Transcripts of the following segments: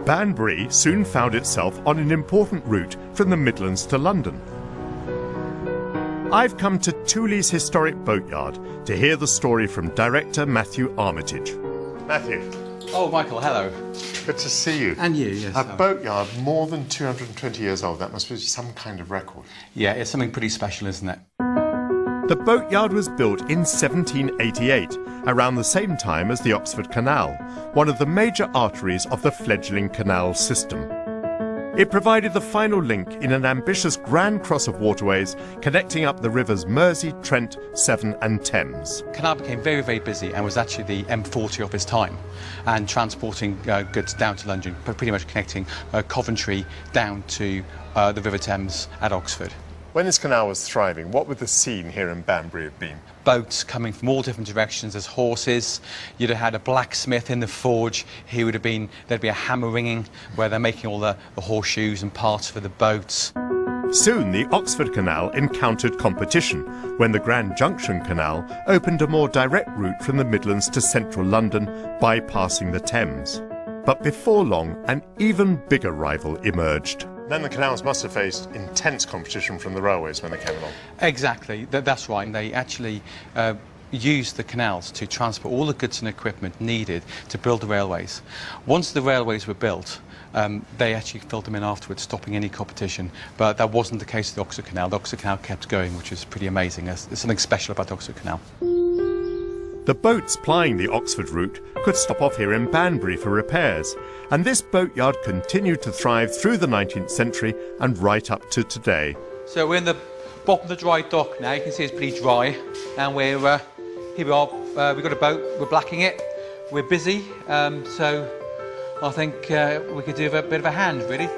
Banbury soon found itself on an important route from the Midlands to London. I've come to Tooleys historic boatyard to hear the story from director Matthew Armitage. Matthew. Oh, Michael, hello. Good to see you. And you, yes. A boatyard more than 220 years old. That must be some kind of record. Yeah, it's something pretty special, isn't it? The boatyard was built in 1788, around the same time as the Oxford Canal, one of the major arteries of the fledgling canal system. It provided the final link in an ambitious grand cross of waterways connecting up the rivers Mersey, Trent, Severn and Thames. The canal became very, very busy and was actually the M40 of its time, and transporting goods down to London, pretty much connecting Coventry down to the River Thames at Oxford. When this canal was thriving, what would the scene here in Banbury have been? Boats coming from all different directions. There's horses. You'd have had a blacksmith in the forge. There'd be a hammer ringing where they're making all the horseshoes and parts for the boats. Soon the Oxford Canal encountered competition when the Grand Junction Canal opened a more direct route from the Midlands to central London, bypassing the Thames. But before long, an even bigger rival emerged. Then the canals must have faced intense competition from the railways when they came along. Exactly, that's right. They actually used the canals to transport all the goods and equipment needed to build the railways. Once the railways were built, they actually filled them in afterwards, stopping any competition. But that wasn't the case with the Oxford Canal. The Oxford Canal kept going, which is pretty amazing. There's something special about the Oxford Canal. The boats plying the Oxford route could stop off here in Banbury for repairs, and this boatyard continued to thrive through the 19th century and right up to today. So we're in the bottom of the dry dock now. You can see it's pretty dry, and we're here we are. We've got a boat. We're blacking it. We're busy, so I think we could do a bit of a hand, really.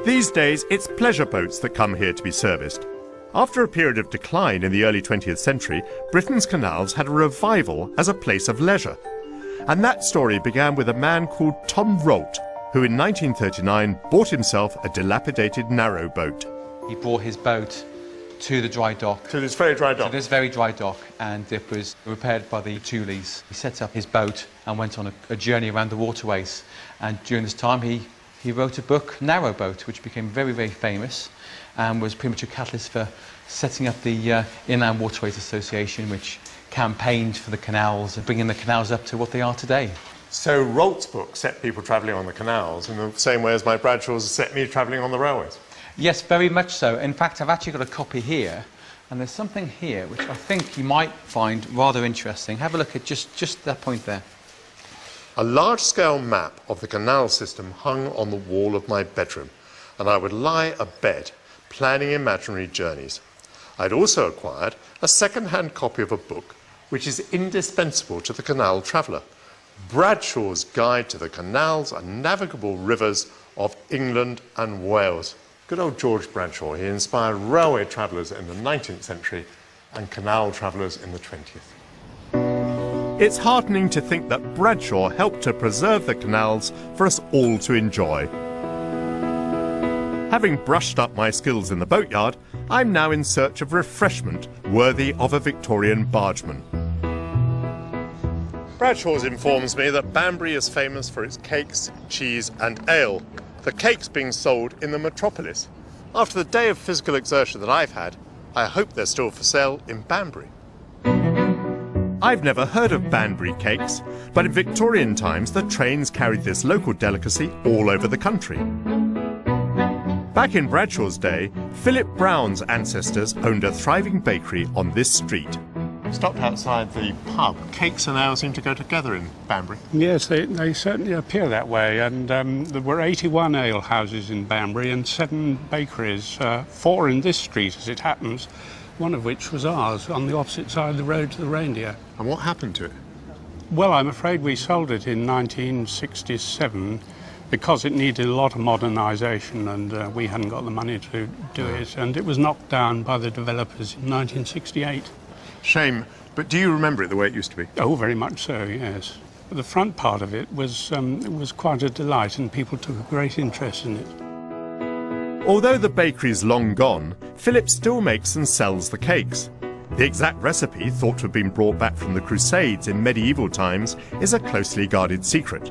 These days, it's pleasure boats that come here to be serviced. After a period of decline in the early 20th century, Britain's canals had a revival as a place of leisure. And that story began with a man called Tom Rolt, who in 1939 bought himself a dilapidated narrowboat. He brought his boat to the dry dock. To this very dry dock? To this very dry dock, and it was repaired by the Tooleys. He set up his boat and went on a journey around the waterways. And during this time, he wrote a book, Narrowboat, which became very, very famous and was pretty much a catalyst for setting up the Inland Waterways Association, which campaigned for the canals and bringing the canals up to what they are today. So Rolt's book set people travelling on the canals in the same way as my Bradshaw's set me travelling on the railways? Yes, very much so. In fact, I've actually got a copy here, and there's something here which I think you might find rather interesting. Have a look at just that point there. A large-scale map of the canal system hung on the wall of my bedroom, and I would lie abed, planning imaginary journeys. I'd also acquired a second-hand copy of a book which is indispensable to the canal traveller, Bradshaw's Guide to the Canals and Navigable Rivers of England and Wales. Good old George Bradshaw. He inspired railway travellers in the 19th century and canal travellers in the 20th. It's heartening to think that Bradshaw helped to preserve the canals for us all to enjoy. Having brushed up my skills in the boatyard, I'm now in search of refreshment worthy of a Victorian bargeman. Bradshaw's informs me that Banbury is famous for its cakes, cheese and ale, the cakes being sold in the metropolis. After the day of physical exertion that I've had, I hope they're still for sale in Banbury. I've never heard of Banbury cakes, but in Victorian times the trains carried this local delicacy all over the country. Back in Bradshaw's day, Philip Brown's ancestors owned a thriving bakery on this street. Stopped outside the pub. Cakes and ale seem to go together in Banbury. Yes, they certainly appear that way, and there were 81 ale houses in Banbury and 7 bakeries, 4 in this street as it happens, one of which was ours, on the opposite side of the road to the Reindeer. And what happened to it? Well, I'm afraid we sold it in 1967 because it needed a lot of modernisation, and we hadn't got the money to do it, and it was knocked down by the developers in 1968. Shame, but do you remember it the way it used to be? Oh, very much so, yes. The front part of it was quite a delight, and people took a great interest in it. Although the bakery's long gone, Philip still makes and sells the cakes. The exact recipe, thought to have been brought back from the Crusades in medieval times, is a closely guarded secret.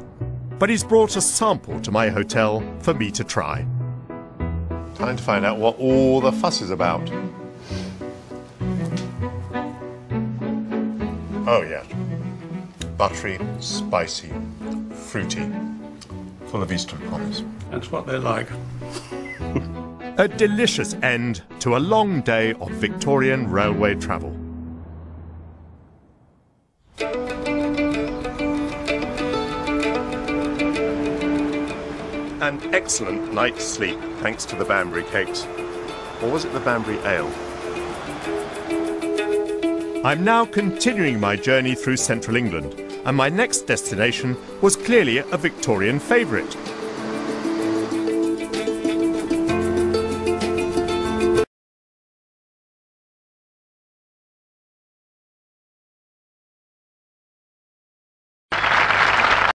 but he's brought a sample to my hotel for me to try. Time to find out what all the fuss is about. Oh yeah, buttery, spicy, fruity, full of Eastern promise. That's what they're like. A delicious end to a long day of Victorian railway travel. An excellent night's sleep thanks to the Banbury cakes. Or was it the Banbury ale? I'm now continuing my journey through central England, and my next destination was clearly a Victorian favourite.